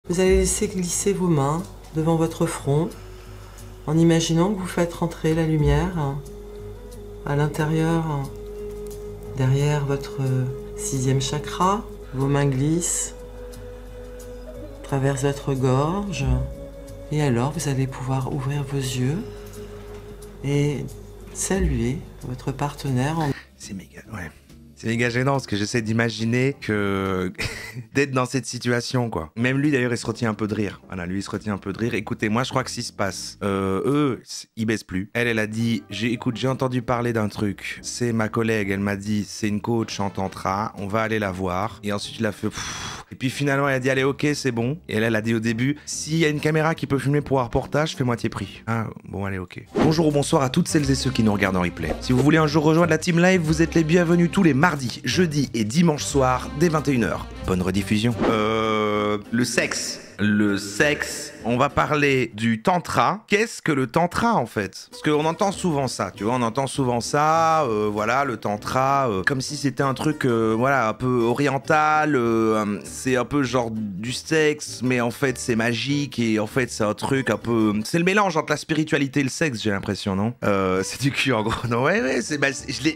Vous allez laisser glisser vos mains devant votre front en imaginant que vous faites rentrer la lumière à l'intérieur, derrière votre 6e chakra. Vos mains glissent, traversent votre gorge et alors vous allez pouvoir ouvrir vos yeux et saluer votre partenaire en... C'est méga, ouais. C'est méga gênant parce que j'essaie d'imaginer que d'être dans cette situation, quoi. Même lui, d'ailleurs, il se retient un peu de rire. Voilà, lui, il se retient un peu de rire. Écoutez, moi, je crois que s'il se passe, eux, ils baissent plus. Elle a dit, écoute, j'ai entendu parler d'un truc. C'est ma collègue, elle m'a dit, c'est une coach en tantra, on va aller la voir. Et ensuite, il a fait... Et puis finalement, elle a dit, allez, ok, c'est bon. Et elle a dit au début, s'il y a une caméra qui peut filmer pour un reportage, fais moitié prix. Ah, bon, allez, ok. Bonjour ou bonsoir à toutes celles et ceux qui nous regardent en replay. Si vous voulez un jour rejoindre la team live, vous êtes les bienvenus tous les mardis, jeudis et dimanches soirs dès 21h. Bonne rediffusion. Le sexe. Le sexe, on va parler du tantra. Qu'est-ce que le tantra en fait? Parce qu'on entend souvent ça, tu vois, on entend souvent ça, voilà, le tantra, comme si c'était un truc, voilà, un peu oriental, c'est un peu genre du sexe, mais en fait c'est magique et en fait c'est un truc un peu... C'est le mélange entre la spiritualité et le sexe, j'ai l'impression, non? C'est du cul en gros, non? Ouais,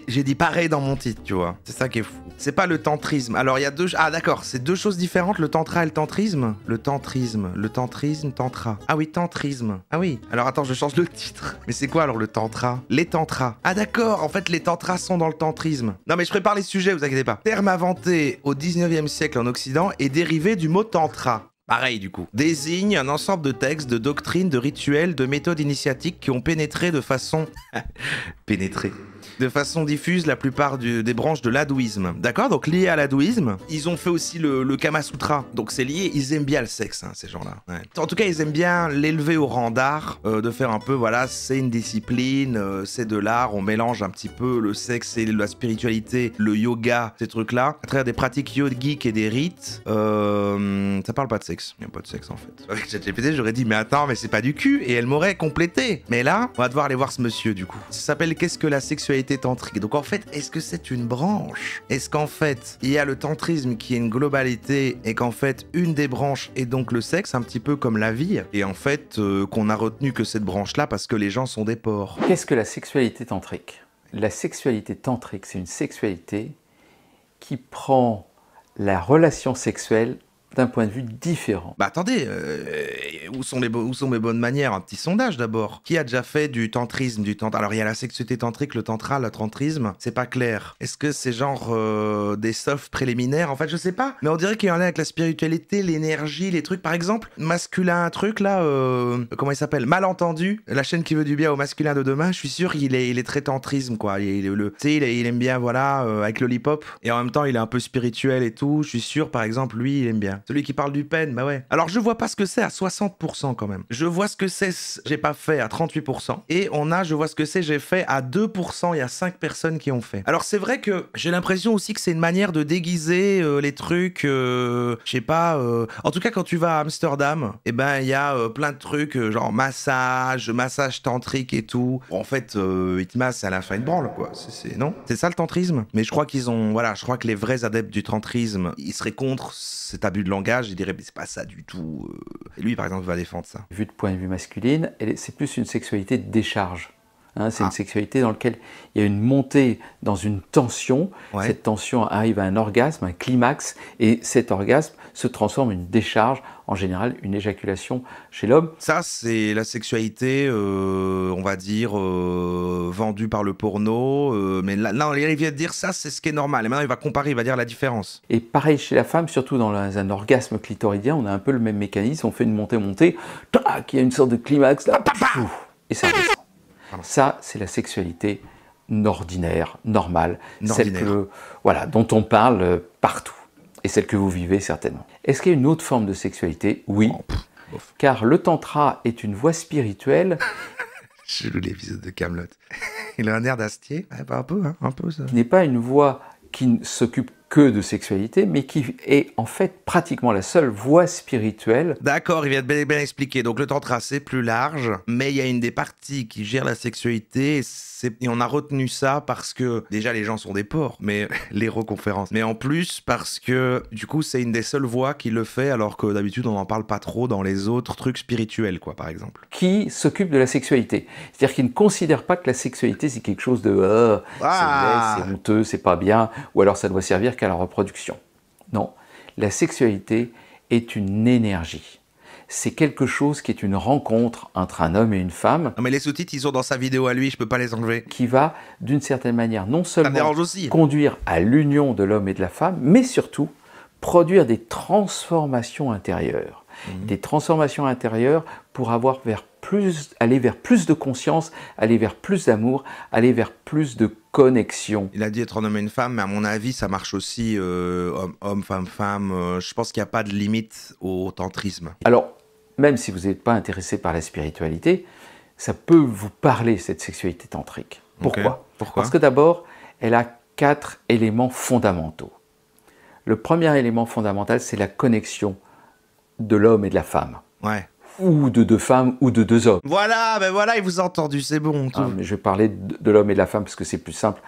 j'ai dit pareil dans mon titre, tu vois, c'est ça qui est fou. C'est pas le tantrisme, alors il y a deux... Ah d'accord, c'est deux choses différentes, le tantra et le tantrisme? Le tantrisme, tantra. Ah oui, tantrisme. Ah oui. Alors attends, je change le titre. Mais c'est quoi alors le tantra? Les tantras. Ah d'accord, en fait les tantras sont dans le tantrisme. Non mais je prépare les sujets, vous inquiétez pas. Terme inventé au 19e siècle en Occident et dérivé du mot tantra. Pareil du coup. Désigne un ensemble de textes, de doctrines, de rituels, de méthodes initiatiques qui ont pénétré de façon... de façon diffuse la plupart des branches de l'hindouisme. D'accord? Donc lié à l'hindouisme, ils ont fait aussi le Kama Sutra. Donc c'est lié, ils aiment bien le sexe, hein, ces gens-là. Ouais. En tout cas, ils aiment bien l'élever au rang d'art, de faire un peu, voilà, c'est une discipline, c'est de l'art, on mélange un petit peu le sexe et la spiritualité, le yoga, ces trucs-là, à travers des pratiques yogiques et des rites. Ça parle pas de sexe, il n'y a pas de sexe en fait. Avec ChatGPT, j'aurais dit, mais attends, mais c'est pas du cul, et elle m'aurait complété. Mais là, on va devoir aller voir ce monsieur du coup. Ça s'appelle Qu'est-ce que la sexualité tantrique. Donc en fait, est-ce que c'est une branche? Est-ce qu'en fait, il y a le tantrisme qui est une globalité et qu'en fait, une des branches est donc le sexe, un petit peu comme la vie, et en fait, qu'on a retenu que cette branche-là parce que les gens sont des porcs. Qu'est-ce que la sexualité tantrique? La sexualité tantrique, c'est une sexualité qui prend la relation sexuelle d'un point de vue différent. Bah attendez, où sont mes bonnes manières? Un petit sondage d'abord. Qui a déjà fait du tantrisme, du tantra? Alors il y a la sexualité tantrique, le tantra, le tantrisme, c'est pas clair. Est-ce que c'est genre des softs préliminaires? En fait, je sais pas. Mais on dirait qu'il y en a avec la spiritualité, l'énergie, les trucs. Par exemple, masculin, un truc là, comment il s'appelle? Malentendu, la chaîne qui veut du bien au masculin de demain. Je suis sûr qu'il est très tantrisme quoi. Tu sais, il aime bien voilà avec le hip-hop et en même temps il est un peu spirituel et tout. Je suis sûr par exemple lui il aime bien. Celui qui parle du pen, bah ouais. Alors je vois pas ce que c'est à 60% quand même. Je vois ce que c'est, j'ai pas fait à 38%. Et je vois ce que c'est, j'ai fait à 2%. Il y a 5 personnes qui ont fait. Alors c'est vrai que j'ai l'impression aussi que c'est une manière de déguiser les trucs, je sais pas. En tout cas quand tu vas à Amsterdam, et ben il y a plein de trucs genre massage tantrique et tout. Bon, en fait, ils te massent à la fin de branle quoi. Non, c'est ça le tantrisme. Mais je crois je crois que les vrais adeptes du tantrisme, ils seraient contre cet abus de langage. Il dirait mais c'est pas ça du tout. Et lui par exemple va défendre ça. Vu de point de vue masculine, c'est plus une sexualité de décharge. Hein, c'est une sexualité dans laquelle il y a une montée dans une tension. Ouais. Cette tension arrive à un orgasme, un climax, et cet orgasme se transforme en une décharge, en général une éjaculation chez l'homme. Ça, c'est la sexualité, on va dire, vendue par le porno. Mais là, non, il vient de dire ça, c'est ce qui est normal. Et maintenant, il va comparer, il va dire la différence. Et pareil chez la femme, surtout dans un orgasme clitoridien, on a un peu le même mécanisme. On fait une montée, tac, il y a une sorte de climax, là, et ça descend. Ça, c'est la sexualité ordinaire, normale, celle dont on parle partout, et celle que vous vivez certainement. Est-ce qu'il y a une autre forme de sexualité? Oui, car le tantra est une voie spirituelle. Je loue l'épisode de Kaamelott. Il a un air d'Astier, un peu ça. Ce n'est pas une voie qui ne s'occupe que de sexualité, mais qui est en fait pratiquement la seule voie spirituelle. D'accord, il vient de bien expliquer. Donc le tantra, c'est plus large, mais il y a une des parties qui gère la sexualité, et on a retenu ça parce que, déjà, les gens sont des porcs, mais les reconférences. Mais en plus, parce que, du coup, c'est une des seules voies qui le fait, alors que d'habitude, on n'en parle pas trop dans les autres trucs spirituels, quoi, par exemple. Qui s'occupe de la sexualité. C'est-à-dire qu'ils ne considèrent pas que la sexualité, c'est quelque chose de c'est laid, c'est honteux, c'est pas bien, ou alors ça doit servir qu'à la reproduction. Non, la sexualité est une énergie. C'est quelque chose qui est une rencontre entre un homme et une femme. Non mais les sous-titres, ils sont dans sa vidéo à lui, je peux pas les enlever. Qui va, d'une certaine manière, non seulement aussi. conduire à l'union de l'homme et de la femme, mais surtout produire des transformations intérieures. Des transformations intérieures pour aller vers plus de conscience, aller vers plus d'amour, aller vers plus de connexion. Il a dit être un homme et une femme, mais à mon avis, ça marche aussi homme, femme, femme. Je pense qu'il n'y a pas de limite au tantrisme. Alors, même si vous n'êtes pas intéressé par la spiritualité, ça peut vous parler, cette sexualité tantrique. Pourquoi ? Okay. Pourquoi ? Parce que d'abord, elle a 4 éléments fondamentaux. Le premier élément fondamental, c'est la connexion de l'homme et de la femme. Ouais. Ou de 2 femmes, ou de 2 hommes. Voilà, ben voilà, il vous a entendu, c'est bon. Ah, mais je vais parler de l'homme et de la femme parce que c'est plus simple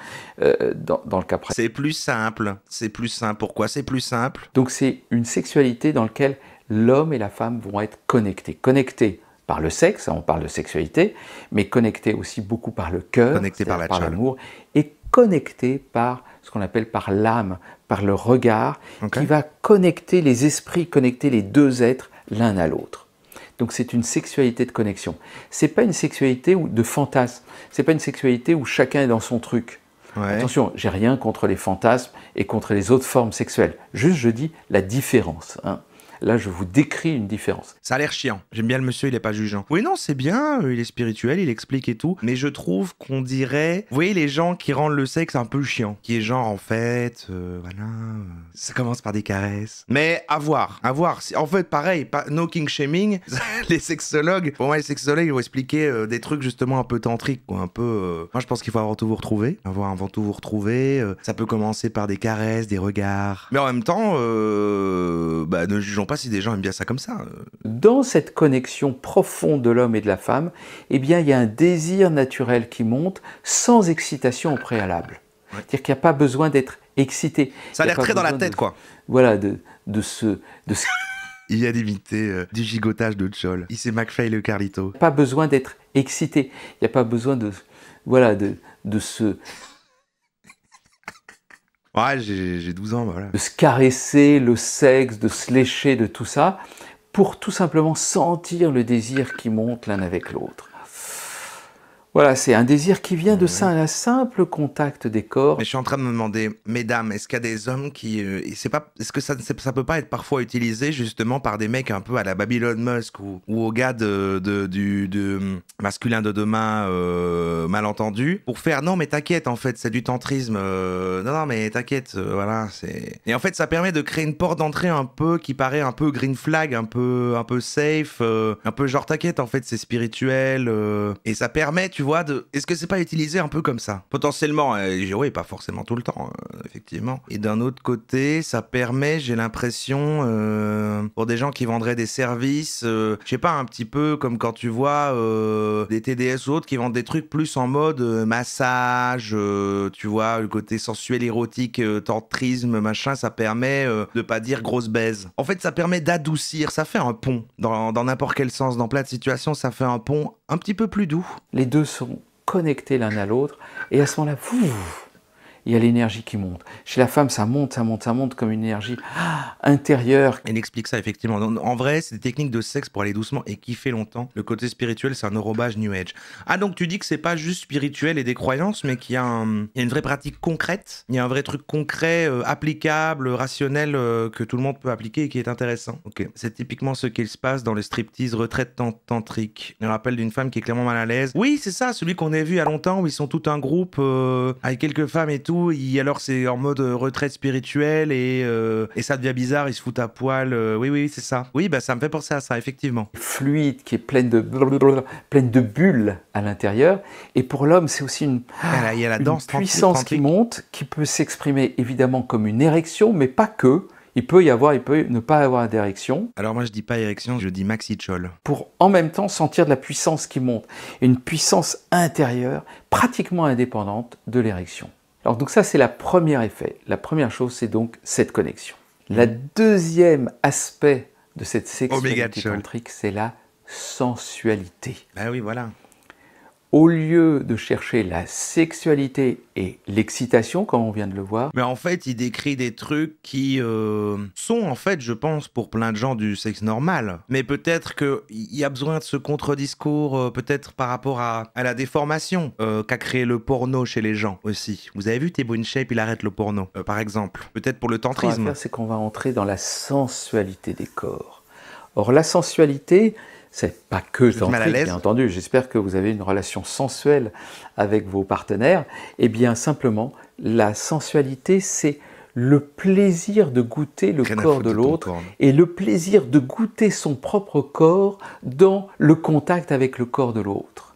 dans le cas présent. C'est plus simple. C'est plus simple. Pourquoi c'est plus simple ? Donc c'est une sexualité dans laquelle l'homme et la femme vont être connectés. Connectés par le sexe, on parle de sexualité, mais connectés aussi beaucoup par le cœur, par l'amour, et connectés par ce qu'on appelle par l'âme, par le regard, qui va connecter les esprits, connecter les 2 êtres l'un à l'autre. Donc c'est une sexualité de connexion. C'est pas une sexualité de fantasme. C'est pas une sexualité où chacun est dans son truc. Ouais. Attention, j'ai rien contre les fantasmes et contre les autres formes sexuelles. Juste, je dis la différence. Là, je vous décris une différence. Ça a l'air chiant. J'aime bien le monsieur, il est pas jugeant. Oui, non, c'est bien, il est spirituel, il explique et tout. Mais je trouve qu'on dirait... Vous voyez les gens qui rendent le sexe un peu chiant. Qui est genre, en fait, voilà... ça commence par des caresses. Mais à voir, à voir. En fait, pareil, no king shaming. Les sexologues, pour moi, les sexologues, ils vont expliquer des trucs justement un peu tantriques, quoi. Un peu... Moi, je pense qu'il faut avant tout vous retrouver. Avant tout vous retrouver. Ça peut commencer par des caresses, des regards. Mais en même temps, ne jugeons pas si des gens aiment bien ça comme ça. Dans cette connexion profonde de l'homme et de la femme, eh bien, il y a un désir naturel qui monte sans excitation au préalable. Ouais. C'est-à-dire qu'il n'y a pas besoin d'être excité. Ça a l'air très dans la tête, quoi. Voilà, Il vient d'imiter du gigotage de Tchol. Il s'est McFly le Carlito. Pas besoin d'être excité. Il n'y a pas besoin de se... Ouais, j'ai 12 ans, voilà. De se caresser, le sexe, de se lécher, de tout ça, pour tout simplement sentir le désir qui monte l'un avec l'autre. Voilà, c'est un désir qui vient de un simple contact des corps. Mais je suis en train de me demander, mesdames, est-ce qu'il y a des hommes qui... est-ce que ça peut pas être parfois utilisé justement par des mecs un peu à la Babylon Musk ou au gars du masculin de demain malentendu pour faire non mais t'inquiète en fait c'est du tantrisme non mais t'inquiète voilà c'est... Et en fait ça permet de créer une porte d'entrée un peu qui paraît un peu green flag, un peu safe, un peu genre t'inquiète en fait c'est spirituel et ça permet tu vois, est-ce que c'est pas utilisé un peu comme ça ? Potentiellement, oui, pas forcément tout le temps, effectivement. Et d'un autre côté, ça permet, j'ai l'impression, pour des gens qui vendraient des services, je sais pas, un petit peu comme quand tu vois des TDS ou autres qui vendent des trucs plus en mode massage, tu vois, le côté sensuel, érotique, tantrisme, machin, ça permet de pas dire grosse baise. En fait, ça permet d'adoucir, ça fait un pont, dans n'importe quel sens, dans plein de situations, ça fait un pont un petit peu plus doux. Les deux sont connectés l'un à l'autre, et à ce moment-là, il y a l'énergie qui monte. Chez la femme, ça monte comme une énergie intérieure. Elle explique ça, effectivement. En vrai, c'est des techniques de sexe pour aller doucement et kiffer longtemps. Le côté spirituel, c'est un eurobage New Age. Ah, donc tu dis que c'est pas juste spirituel et des croyances, mais qu'il y a une vraie pratique concrète, il y a un vrai truc concret, applicable, rationnel, que tout le monde peut appliquer et qui est intéressant. Ok. C'est typiquement ce qu'il se passe dans les striptease retraites tantriques. Je me rappelle d'une femme qui est clairement mal à l'aise. Oui, c'est ça, celui qu'on a vu il y a longtemps, où ils sont tout un groupe, avec quelques femmes et tout, tout, alors c'est en mode retraite spirituelle et ça devient bizarre, il se fout à poil. Oui, c'est ça. Oui, bah ça me fait penser à ça, effectivement. Fluide, qui est pleine de bulles à l'intérieur. Et pour l'homme, c'est aussi une puissance qui monte, qui peut s'exprimer évidemment comme une érection, mais pas que. Il peut ne pas avoir d'érection. Alors moi je dis pas érection, je dis maxi-chol. Pour en même temps sentir de la puissance qui monte. Une puissance intérieure, pratiquement indépendante de l'érection. Alors donc ça c'est le premier effet. La première chose c'est donc cette connexion. La deuxième aspect de cette sexualité tantrique, c'est la sensualité. Ah oui, voilà. Au lieu de chercher la sexualité et l'excitation, comme on vient de le voir. Mais en fait, il décrit des trucs qui sont, en fait, je pense, pour plein de gens du sexe normal. Mais peut-être qu'il y a besoin de ce contre-discours, peut-être par rapport à la déformation qu'a créé le porno chez les gens aussi. Vous avez vu Thibaut InShape, il arrête le porno, par exemple. Peut-être pour le tantrisme. Ce qu'on va faire, c'est qu'on va entrer dans la sensualité des corps. Or, la sensualité... C'est pas que tantrique, bien entendu. J'espère que vous avez une relation sensuelle avec vos partenaires. Eh bien, simplement, la sensualité, c'est le plaisir de goûter le corps de l'autre et le plaisir de goûter son propre corps dans le contact avec le corps de l'autre.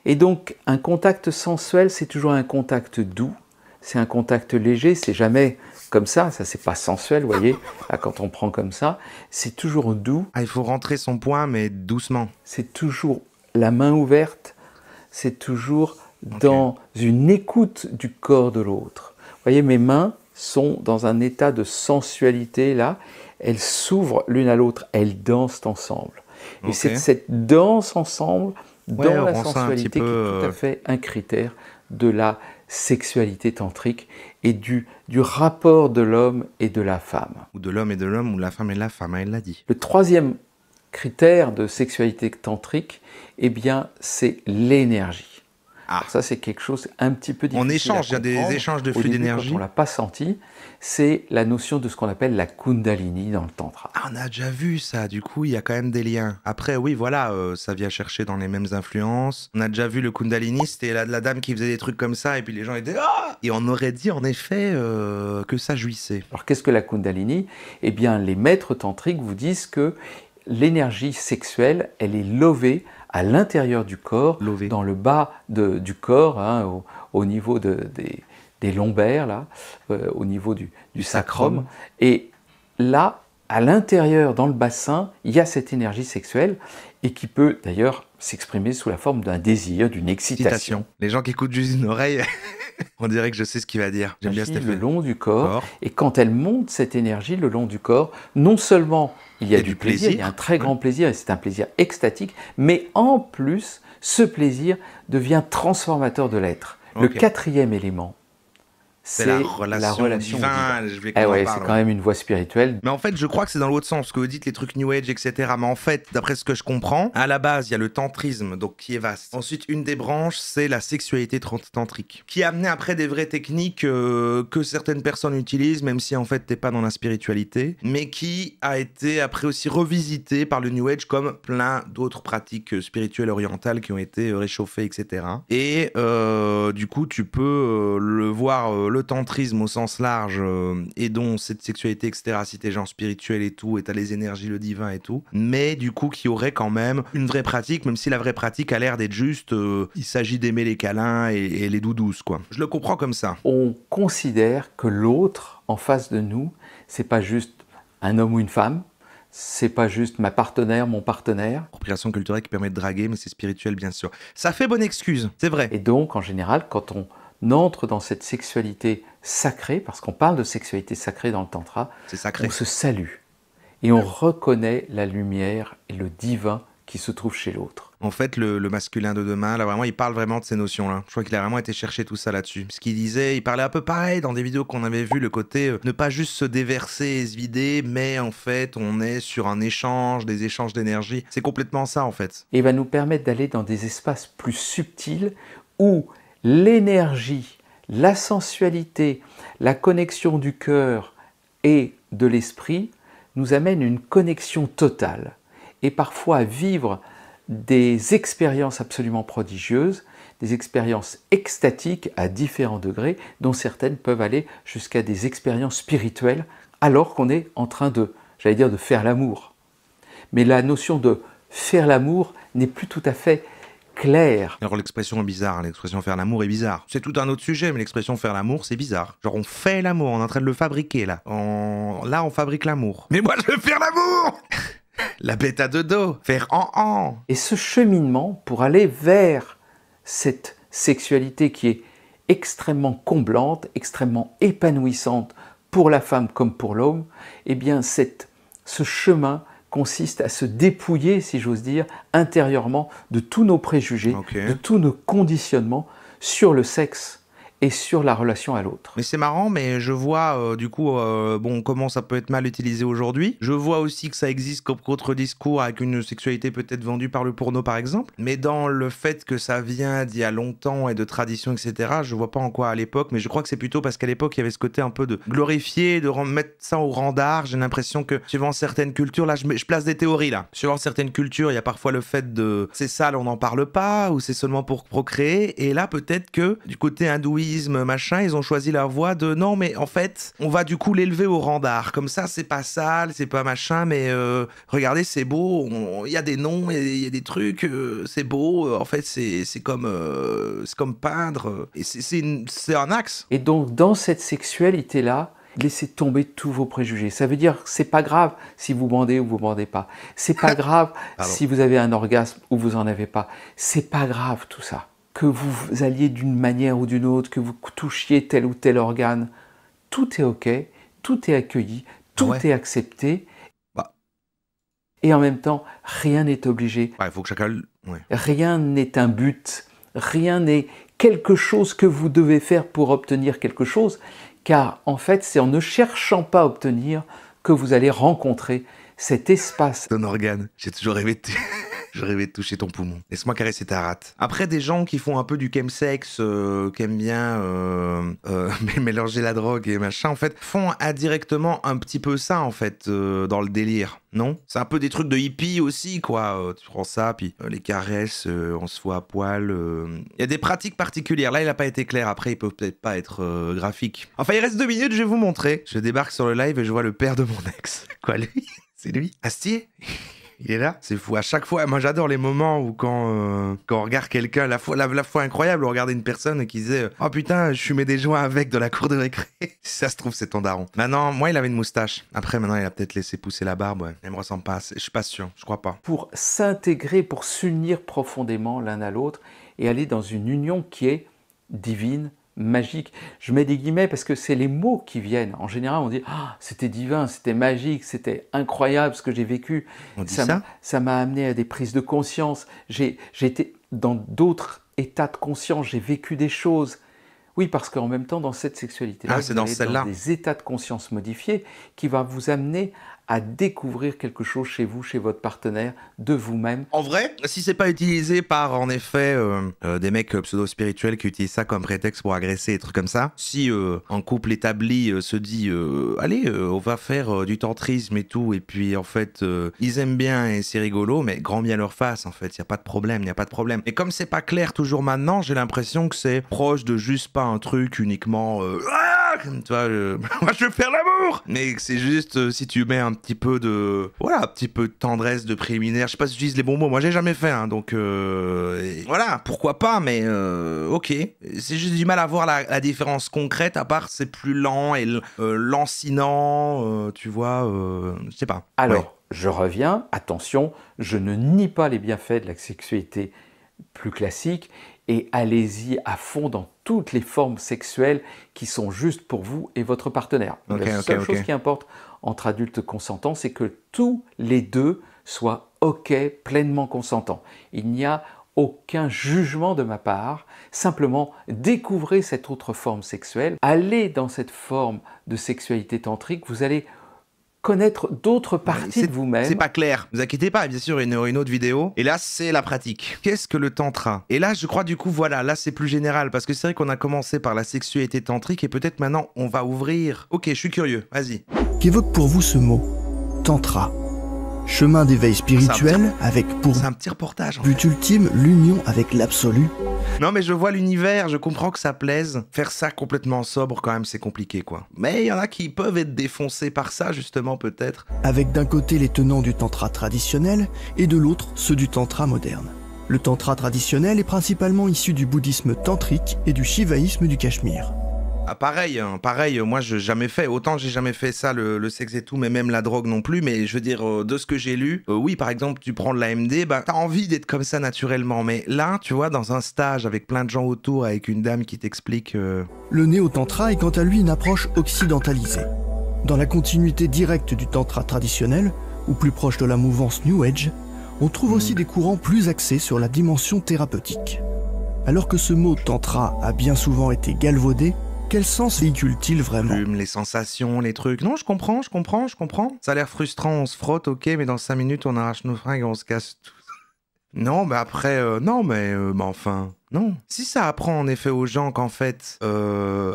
Et donc, un contact sensuel, c'est toujours un contact doux, c'est un contact léger, c'est jamais... Comme ça c'est pas sensuel, vous voyez, là, quand on prend comme ça, c'est toujours doux. Ah, il faut rentrer son poing, mais doucement. C'est toujours la main ouverte, c'est toujours dans une écoute du corps de l'autre. Vous voyez, mes mains sont dans un état de sensualité, là, elles s'ouvrent l'une à l'autre, elles dansent ensemble. Et c'est cette danse ensemble, dans la sensualité, qui est tout à fait un critère de la sexualité tantrique et du rapport de l'homme et de la femme. Ou de l'homme et de l'homme, ou de la femme et de la femme, elle l'a dit. Le troisième critère de sexualité tantrique, eh bien, c'est l'énergie. Ah. Alors ça, c'est quelque chose un petit peu difficile. On échange, il y a des échanges de flux d'énergie. Quand on ne l'a pas senti, c'est la notion de ce qu'on appelle la Kundalini dans le Tantra. Ah, on a déjà vu ça, du coup, il y a quand même des liens. Après, oui, voilà, ça vient chercher dans les mêmes influences. On a déjà vu le Kundalini, c'était la dame qui faisait des trucs comme ça, et puis les gens étaient « Ah !» Et on aurait dit, en effet, que ça jouissait. Alors, qu'est-ce que la Kundalini? Eh bien, les maîtres tantriques vous disent que l'énergie sexuelle, elle est levée à l'intérieur du corps, dans le bas du corps, hein, au niveau des lombaires, là, au niveau du sacrum. Et là, à l'intérieur, dans le bassin, il y a cette énergie sexuelle et qui peut d'ailleurs s'exprimer sous la forme d'un désir, d'une excitation. Les gens qui écoutent juste une oreille, on dirait que je sais ce qu'il va dire. J'aime bien cet effet. Le long du corps. Et quand elle monte, cette énergie, le long du corps, non seulement il y a du plaisir, il y a un très grand plaisir, et c'est un plaisir extatique, mais en plus, ce plaisir devient transformateur de l'être. Le quatrième élément, c'est la relation divine. C'est quand même une voie spirituelle. Mais en fait, je crois que c'est dans l'autre sens, parce que vous dites les trucs New Age, etc. Mais en fait, d'après ce que je comprends, à la base, il y a le tantrisme, donc qui est vaste. Ensuite, une des branches, c'est la sexualité tantrique, qui a amené après des vraies techniques que certaines personnes utilisent, même si en fait, t'es pas dans la spiritualité, mais qui a été après aussi revisité par le New Age comme plein d'autres pratiques spirituelles orientales qui ont été réchauffées, etc. Et du coup, tu peux le voir... le tantrisme au sens large et dont cette sexualité, etc., si t'es genre spirituel et tout, et t'as les énergies, le divin et tout, mais du coup qui aurait quand même une vraie pratique, même si la vraie pratique a l'air d'être juste, il s'agit d'aimer les câlins et les doudous, quoi. Je le comprends comme ça. On considère que l'autre, en face de nous, c'est pas juste un homme ou une femme, c'est pas juste ma partenaire, mon partenaire. Appropriation culturelle qui permet de draguer, mais c'est spirituel, bien sûr. Ça fait bonne excuse, c'est vrai. Et donc, en général, quand on entre dans cette sexualité sacrée, parce qu'on parle de sexualité sacrée dans le Tantra, on se salue et on reconnaît la lumière et le divin qui se trouve chez l'autre. En fait, le masculin de demain, là vraiment, il parle vraiment de ces notions-là. Je crois qu'il a vraiment été chercher tout ça là-dessus. Ce qu'il disait, il parlait un peu pareil dans des vidéos qu'on avait vues, le côté ne pas juste se déverser et se vider, mais en fait, on est sur un échange, des échanges d'énergie. C'est complètement ça, en fait. Et il va nous permettre d'aller dans des espaces plus subtils où l'énergie, la sensualité, la connexion du cœur et de l'esprit nous amènent une connexion totale et parfois à vivre des expériences absolument prodigieuses, des expériences extatiques à différents degrés, dont certaines peuvent aller jusqu'à des expériences spirituelles, alors qu'on est en train de, j'allais dire, de faire l'amour. Mais la notion de faire l'amour n'est plus tout à fait claire. Alors l'expression est bizarre, l'expression faire l'amour est bizarre. C'est tout un autre sujet, mais l'expression faire l'amour, c'est bizarre. Genre on fait l'amour, on est en train de le fabriquer là. Là on fabrique l'amour. Mais moi je veux faire l'amour. La bête à deux dos, faire en. Et ce cheminement pour aller vers cette sexualité qui est extrêmement comblante, extrêmement épanouissante pour la femme comme pour l'homme, eh bien ce chemin consiste à se dépouiller, si j'ose dire, intérieurement de tous nos préjugés, de tous nos conditionnements sur le sexe et sur la relation à l'autre. Mais c'est marrant, mais je vois du coup, bon, comment ça peut être mal utilisé aujourd'hui. Je vois aussi que ça existe comme contre-discours avec une sexualité peut-être vendue par le porno par exemple. Mais dans le fait que ça vient d'il y a longtemps et de tradition, etc., je vois pas en quoi à l'époque, mais je crois que c'est plutôt parce qu'à l'époque il y avait ce côté un peu de glorifier, de mettre ça au rang d'art. J'ai l'impression que suivant certaines cultures, là je place des théories là. Suivant certaines cultures, il y a parfois le fait de c'est sale, on n'en parle pas, ou c'est seulement pour procréer. Et là peut-être que du côté hindouiste, machin, ils ont choisi leur voie de non mais en fait on va du coup l'élever au rang d'art, comme ça c'est pas sale, c'est pas machin, mais regardez c'est beau, il y a des noms, il y a des trucs, c'est beau, en fait c'est comme peindre, et c'est un axe. Et donc dans cette sexualité là, laissez tomber tous vos préjugés. Ça veut dire que c'est pas grave si vous bandez ou vous bandez pas. C'est pas grave si vous avez un orgasme ou vous en avez pas. C'est pas grave tout ça. Que vous alliez d'une manière ou d'une autre, que vous touchiez tel ou tel organe, tout est ok, tout est accueilli, tout est accepté. Et en même temps, rien n'est obligé. Il faut que chacun... Rien n'est un but, rien n'est quelque chose que vous devez faire pour obtenir quelque chose, car en fait, c'est en ne cherchant pas à obtenir que vous allez rencontrer cet espace. Ton organe, j'ai toujours rêvé de... Je rêvais de toucher ton poumon. Laisse-moi caresser ta rate. Après, des gens qui font un peu du chemsex, qui aiment bien mélanger la drogue et machin, en fait, font indirectement un petit peu ça, en fait, dans le délire. Non? C'est un peu des trucs de hippie aussi, quoi. Tu prends ça, puis les caresses, on se voit à poil. Il y a des pratiques particulières. Là, il n'a pas été clair. Après, il peut peut-être pas être graphique. Enfin, il reste 2 minutes, je vais vous montrer. Je débarque sur le live et je vois le père de mon ex. Quoi, lui? C'est lui? Astier? Il est là, c'est fou. À chaque fois, moi j'adore les moments où quand on regarde quelqu'un, la fois incroyable, on regardait une personne qui disait « Oh putain, je fumais des joints avec de la cour de récré. » Si ça se trouve, c'est ton daron. Maintenant, moi il avait une moustache. Après, maintenant il a peut-être laissé pousser la barbe. Ouais. Il me ressemble pas. Je suis pas sûr, je crois pas. Pour s'intégrer, pour s'unir profondément l'un à l'autre et aller dans une union qui est divine, magique. Je mets des guillemets parce que c'est les mots qui viennent. En général, on dit « c'était divin, c'était magique, c'était incroyable ce que j'ai vécu. » Ça m'a amené à des prises de conscience. J'ai été dans d'autres états de conscience, j'ai vécu des choses. Oui, parce qu'en même temps, dans cette sexualité-là, vous allez dans des états de conscience modifiés qui va vous amener à découvrir quelque chose chez vous, chez votre partenaire, de vous-même. En vrai, si c'est pas utilisé par, en effet, des mecs pseudo-spirituels qui utilisent ça comme prétexte pour agresser et trucs comme ça, si un couple établi se dit allez, on va faire du tantrisme et tout, et puis en fait, ils aiment bien et c'est rigolo, mais grand bien leur face, en fait, il n'y a pas de problème, il n'y a pas de problème. Et comme c'est pas clair toujours maintenant, j'ai l'impression que c'est proche de juste pas un truc uniquement... tu vois, moi je veux faire l'amour, mais c'est juste si tu mets un petit peu de un petit peu de tendresse, de préliminaire, je sais pas si j'utilise les bons mots, moi j'ai jamais fait hein, donc voilà, pourquoi pas, mais ok, c'est juste du mal à voir la différence concrète, à part c'est plus lent et lancinant, tu vois, je sais pas. Alors je reviens, attention, je ne nie pas les bienfaits de la sexualité plus classique, et allez-y à fond dans toutes les formes sexuelles qui sont justes pour vous et votre partenaire. La seule chose qui importe entre adultes consentants, c'est que tous les deux soient OK, pleinement consentants. Il n'y a aucun jugement de ma part, simplement découvrez cette autre forme sexuelle, allez dans cette forme de sexualité tantrique, vous allez connaître d'autres parties de vous-même. C'est pas clair, ne vous inquiétez pas, bien sûr, il y aura une autre vidéo. Et là, c'est la pratique. Qu'est-ce que le tantra? Et là, je crois du coup, voilà, là c'est plus général, parce que c'est vrai qu'on a commencé par la sexualité tantrique, et peut-être maintenant, on va ouvrir... Ok, je suis curieux, vas-y. Qu'évoque pour vous ce mot, tantra? Chemin d'éveil spirituel avec pour C'est un petit reportage. En fait. but ultime l'union avec l'absolu. Non mais je vois l'univers, je comprends que ça plaise. Faire ça complètement sobre quand même c'est compliqué quoi. Mais il y en a qui peuvent être défoncés par ça justement peut-être. Avec d'un côté les tenants du tantra traditionnel et de l'autre ceux du tantra moderne. Le tantra traditionnel est principalement issu du bouddhisme tantrique et du shivaïsme du Cachemire. Ah pareil, moi j'ai jamais fait, autant j'ai jamais fait ça, le sexe et tout, mais même la drogue non plus, mais je veux dire, de ce que j'ai lu, oui par exemple tu prends de la MD, bah t'as envie d'être comme ça naturellement, mais là tu vois dans un stage avec plein de gens autour, avec une dame qui t'explique... Le néo-tantra est quant à lui une approche occidentalisée. Dans la continuité directe du tantra traditionnel, ou plus proche de la mouvance New Age, on trouve aussi des courants plus axés sur la dimension thérapeutique. Alors que ce mot tantra a bien souvent été galvaudé, quel sens véhicule-t-il vraiment ? Les sensations, les trucs... Non, je comprends. Ça a l'air frustrant, on se frotte, ok, mais dans 5 minutes on arrache nos fringues et on se casse tout. Non, mais après, enfin... Non. Si ça apprend en effet aux gens qu'en fait,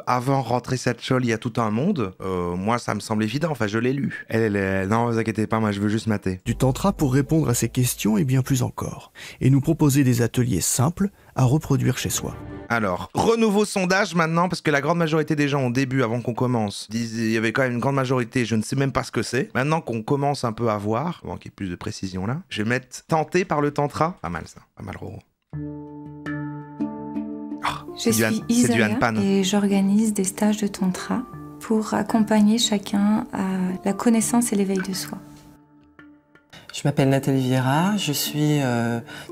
avant rentrer cette chole, il y a tout un monde, moi ça me semble évident, enfin je l'ai lu. Non, vous inquiétez pas, moi je veux juste mater. Du tantra pour répondre à ces questions et bien plus encore, et nous proposer des ateliers simples à reproduire chez soi. Alors, renouveau sondage maintenant, parce que la grande majorité des gens au début, avant qu'on commence, disaient, il y avait quand même une grande majorité, je ne sais même pas ce que c'est. Maintenant qu'on commence un peu à voir, avant qu'il y ait plus de précision là, je vais mettre tenté par le tantra. Pas mal ça, pas mal Roro. Je suis Isaya et j'organise des stages de tantra pour accompagner chacun à la connaissance et l'éveil de soi. Je m'appelle Nathalie Vieira, je suis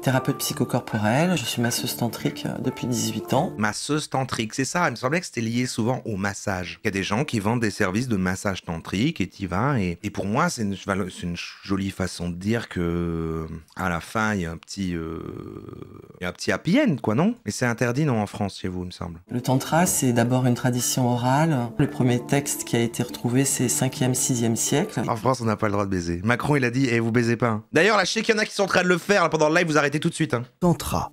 thérapeute psychocorporelle, je suis masseuse tantrique depuis 18 ans. Masseuse tantrique, c'est ça, il me semblait que c'était lié souvent au massage. Il y a des gens qui vendent des services de massage tantrique et t'y vas, et pour moi c'est une jolie façon de dire que à la fin il y a un petit happy end quoi, non? Mais c'est interdit non en France chez vous il me semble. Le tantra c'est d'abord une tradition orale. Le premier texte qui a été retrouvé c'est 5e, 6e siècle. En France on n'a pas le droit de baiser. Macron il a dit vous baisez pas. Hein. D'ailleurs là je sais qu'il y en a qui sont en train de le faire là, pendant le live, vous arrêtez tout de suite. Hein. Tantra.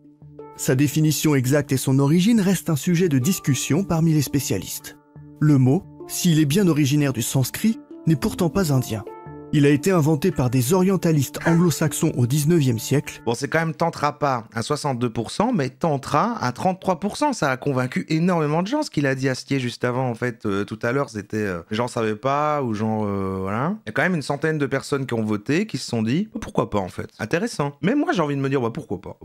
Sa définition exacte et son origine restent un sujet de discussion parmi les spécialistes. Le mot, s'il est bien originaire du sanskrit, n'est pourtant pas indien. Il a été inventé par des orientalistes anglo-saxons au 19e siècle. Bon, c'est quand même tantra pas à 62%, mais tantra à 33%. Ça a convaincu énormément de gens, ce qu'il a dit Astier juste avant, en fait. Tout à l'heure, c'était les gens savaient pas, ou genre, voilà. Il y a quand même une centaine de personnes qui ont voté, qui se sont dit, pourquoi pas, en fait. Intéressant. Mais moi, j'ai envie de me dire, pourquoi pas.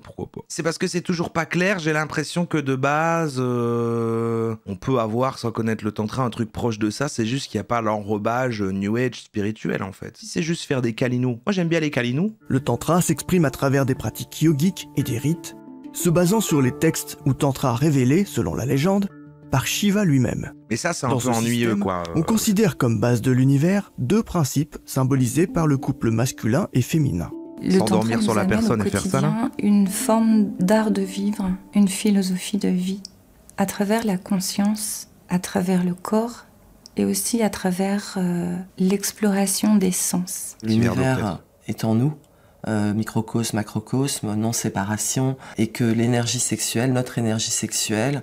C'est parce que c'est toujours pas clair, j'ai l'impression que de base, on peut avoir, sans connaître le tantra, un truc proche de ça, c'est juste qu'il n'y a pas l'enrobage New Age spirituel, en fait. Si c'est juste faire des kalinous. Moi j'aime bien les kalinous. Le tantra s'exprime à travers des pratiques yogiques et des rites, se basant sur les textes ou tantras révélés, selon la légende, par Shiva lui-même. Mais ça c'est un Dans peu ce ennuyeux système, quoi. On considère comme base de l'univers deux principes symbolisés par le couple masculin et féminin. Le S'endormir tantra sur la nous amène personne au et faire ça, quotidien une forme d'art de vivre, une philosophie de vie, à travers la conscience, à travers le corps, et aussi à travers l'exploration des sens. L'univers est en nous, microcosme, macrocosme, non-séparation, et que l'énergie sexuelle, notre énergie sexuelle,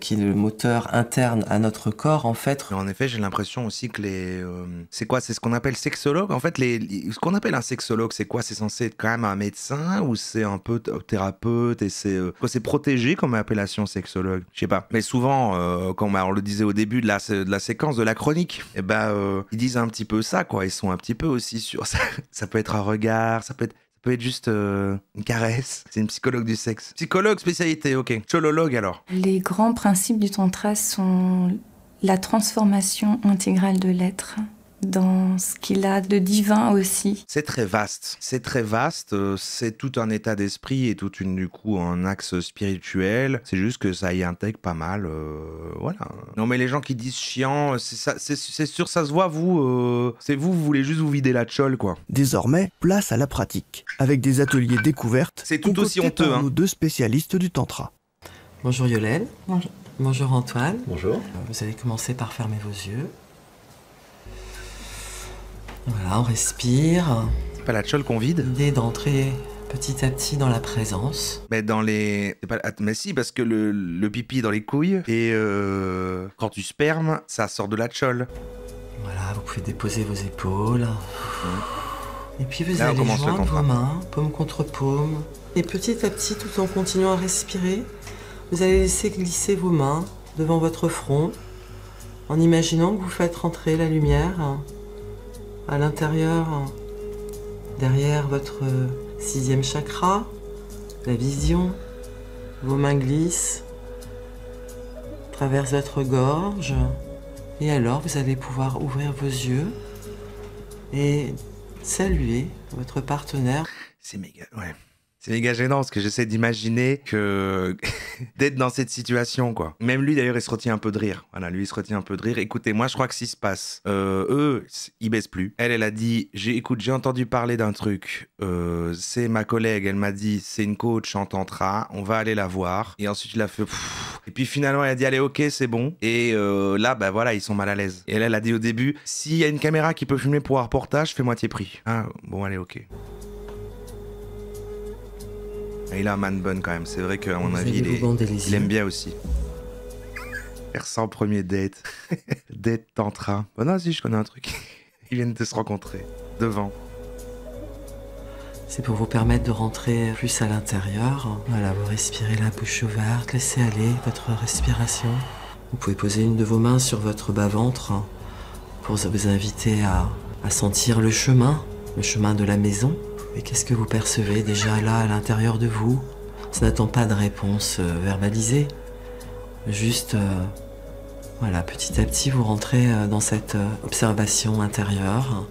qui est le moteur interne à notre corps, en fait... Mais en effet, j'ai l'impression aussi que les... c'est quoi? C'est ce qu'on appelle sexologue? En fait, ce qu'on appelle un sexologue, c'est quoi? C'est censé être quand même un médecin ou c'est un peu thérapeute et c'est protégé comme appellation sexologue? Je sais pas. Mais souvent, comme on le disait au début de la séquence de la chronique, ils disent un petit peu ça, quoi. Ils sont un petit peu aussi sur... Ça peut être un regard, ça peut être juste une caresse. C'est une psychologue du sexe. Psychologue, spécialité, ok. Cholologue alors. Les grands principes du tantra sont la transformation intégrale de l'être dans ce qu'il a de divin aussi. C'est très vaste. C'est tout un état d'esprit et du coup, un axe spirituel. C'est juste que ça y intègre pas mal, voilà. Non, mais les gens qui disent chiant, c'est sûr, ça se voit, vous voulez juste vous vider la chole, quoi. Désormais, place à la pratique, avec des ateliers découvertes. C'est tout aussi concoctés honteux, par hein. nos deux spécialistes du tantra. Bonjour Yolène. Bonjour. Bonjour Antoine. Bonjour. Vous allez commencer par fermer vos yeux. Voilà, on respire. C'est pas la chole qu'on vide? L'idée d'entrer petit à petit dans la présence. Mais mais si, parce que le pipi est dans les couilles et quand tu spermes, ça sort de la chole. Voilà, vous pouvez déposer vos épaules. Et puis vous Là, on allez commence le joindre tantra. vos mains, paume contre paume. Et petit à petit, tout en continuant à respirer, vous allez laisser glisser vos mains devant votre front, en imaginant que vous faites rentrer la lumière à l'intérieur, derrière votre 6e chakra, la vision. Vos mains glissent, traversent votre gorge, et alors vous allez pouvoir ouvrir vos yeux et saluer votre partenaire. C'est méga, ouais. C'est méga gênant parce que j'essaie d'imaginer que d'être dans cette situation, quoi. Même lui, d'ailleurs, il se retient un peu de rire. Voilà, lui, il se retient un peu de rire. Écoutez, moi, je crois que ce qui se passe, eux, ils baissent plus. Elle a dit, écoute, j'ai entendu parler d'un truc. C'est ma collègue, elle m'a dit, c'est une coach en tantra, on va aller la voir. Et ensuite, il a fait, pfff. Et puis finalement, elle a dit, allez, ok, c'est bon. Et là, bah voilà, ils sont mal à l'aise. Et elle a dit au début, s'il y a une caméra qui peut filmer pour un reportage, fais moitié prix. Ah, bon, allez, ok. Et il a un man bun quand même, c'est vrai qu'à mon avis, il aime bien aussi. Faire ça en premier date. Date tantra. Bon non, si, je connais un truc. Ils viennent de se rencontrer. Devant. C'est pour vous permettre de rentrer plus à l'intérieur. Voilà, vous respirez la bouche ouverte, laissez aller votre respiration. Vous pouvez poser une de vos mains sur votre bas-ventre pour vous inviter à sentir le chemin de la maison. Et qu'est-ce que vous percevez déjà là à l'intérieur de vous? Ça n'attend pas de réponse verbalisée. Juste, voilà, petit à petit, vous rentrez dans cette observation intérieure.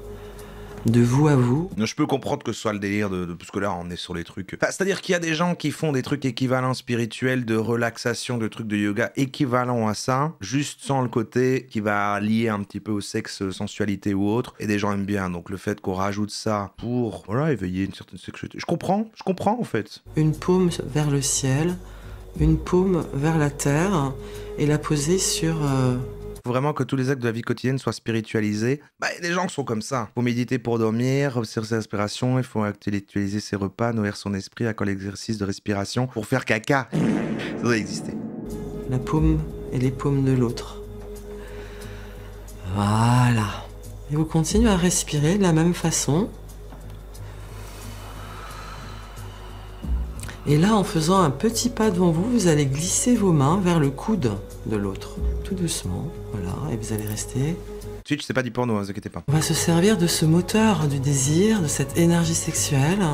De vous à vous. Je peux comprendre que ce soit le délire parce que là on est sur les trucs. Enfin, c'est-à-dire qu'il y a des gens qui font des trucs équivalents spirituels, de relaxation, de trucs de yoga équivalents à ça, juste sans le côté qui va lier un petit peu au sexe, sensualité ou autre. Et des gens aiment bien. Donc le fait qu'on rajoute ça pour voilà, éveiller une certaine sexualité. Je comprends en fait. Une paume vers le ciel, une paume vers la terre et la poser sur. Faut vraiment que tous les actes de la vie quotidienne soient spiritualisés. Bah, y a des gens qui sont comme ça. Faut méditer pour dormir, observer ses respirations, il faut intellectualiser ses repas, nourrir son esprit, accorder l'exercice de respiration pour faire caca. Ça doit exister. La paume et les paumes de l'autre. Voilà. Et vous continuez à respirer de la même façon. Et là, en faisant un petit pas devant vous, vous allez glisser vos mains vers le coude de l'autre. Tout doucement, voilà, et vous allez rester. Twitch, c'est pas du porno, ne vous inquiétez pas. On va se servir de ce moteur du désir, de cette énergie sexuelle,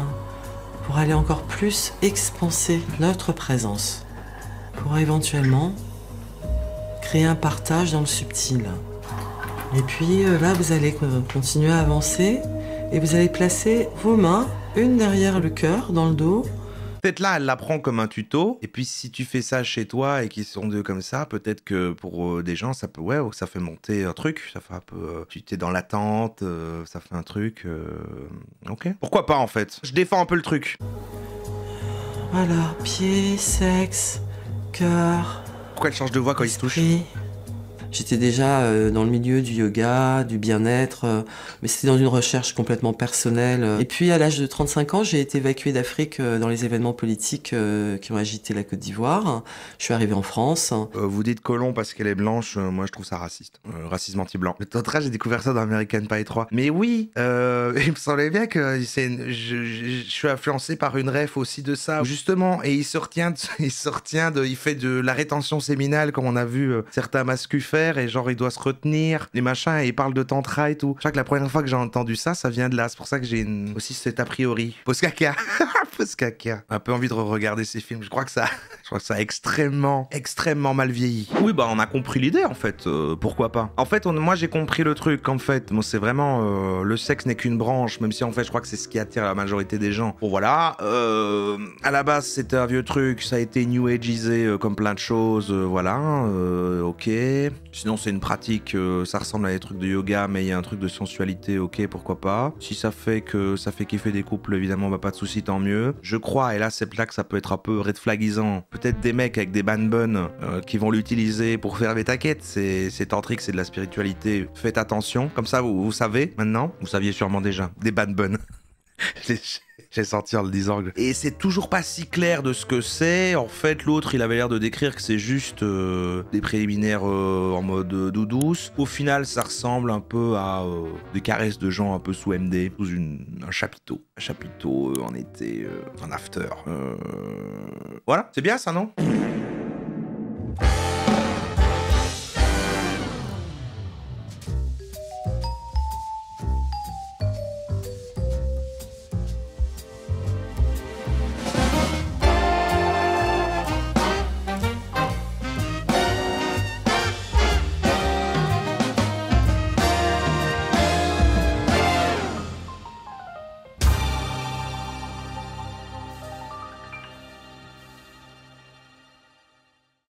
pour aller encore plus expanser notre présence. Pour éventuellement créer un partage dans le subtil. Et puis là, vous allez continuer à avancer, et vous allez placer vos mains, une derrière le cœur, dans le dos. Peut-être là, elle l'apprend comme un tuto. Et puis, si tu fais ça chez toi et qu'ils sont deux comme ça, peut-être que pour des gens, ça peut, ouais, ça fait monter un truc. Ça fait un peu, tu t'es dans l'attente, ça fait un truc. Ok. Pourquoi pas en fait? Je défends un peu le truc. Voilà, pied, sexe, cœur. Pourquoi elle change de voix quand il se touche? J'étais déjà dans le milieu du yoga, du bien-être, mais c'était dans une recherche complètement personnelle. Et puis à l'âge de 35 ans, j'ai été évacuée d'Afrique dans les événements politiques qui ont agité la Côte d'Ivoire. Je suis arrivée en France. Vous dites colon parce qu'elle est blanche, moi je trouve ça raciste. Racisme anti-blanc. Le tantra, j'ai découvert ça dans American Pie 3. Mais oui, il me semblait bien que je suis influencé par une ref aussi de ça. Justement, et il fait de la rétention séminale comme on a vu certains masculins faire. Et genre il doit se retenir, les machins, et il parle de tantra et tout. Je crois que la première fois que j'ai entendu ça, ça vient de là. C'est pour ça que j'ai aussi cet a priori. Pose caca. Pose caca. Un peu envie de regarder ces films. Je crois que ça a extrêmement mal vieilli. Oui, bah on a compris l'idée en fait. Pourquoi pas. En fait, moi j'ai compris le truc. En fait, moi c'est vraiment le sexe n'est qu'une branche, même si en fait je crois que c'est ce qui attire la majorité des gens. Bon voilà. À la base c'était un vieux truc, ça a été new ageisé comme plein de choses. Voilà. Ok. Sinon c'est une pratique, ça ressemble à des trucs de yoga, mais il y a un truc de sensualité, ok, pourquoi pas. Si ça fait kiffer des couples, évidemment, bah pas de soucis, tant mieux. Je crois, et là c'est là que ça peut être un peu red flagisant, peut-être des mecs avec des ban qui vont l'utiliser pour faire des taquettes, c'est tantrique, c'est de la spiritualité. Faites attention, comme ça vous savez maintenant, vous saviez sûrement déjà, des ban J'ai senti en le disant. Et c'est toujours pas si clair de ce que c'est. En fait, l'autre, il avait l'air de décrire que c'est juste des préliminaires en mode doudouce. Au final, ça ressemble un peu à des caresses de gens un peu sous MD, sous un chapiteau. Un chapiteau en été, en after. Voilà, c'est bien ça, non ?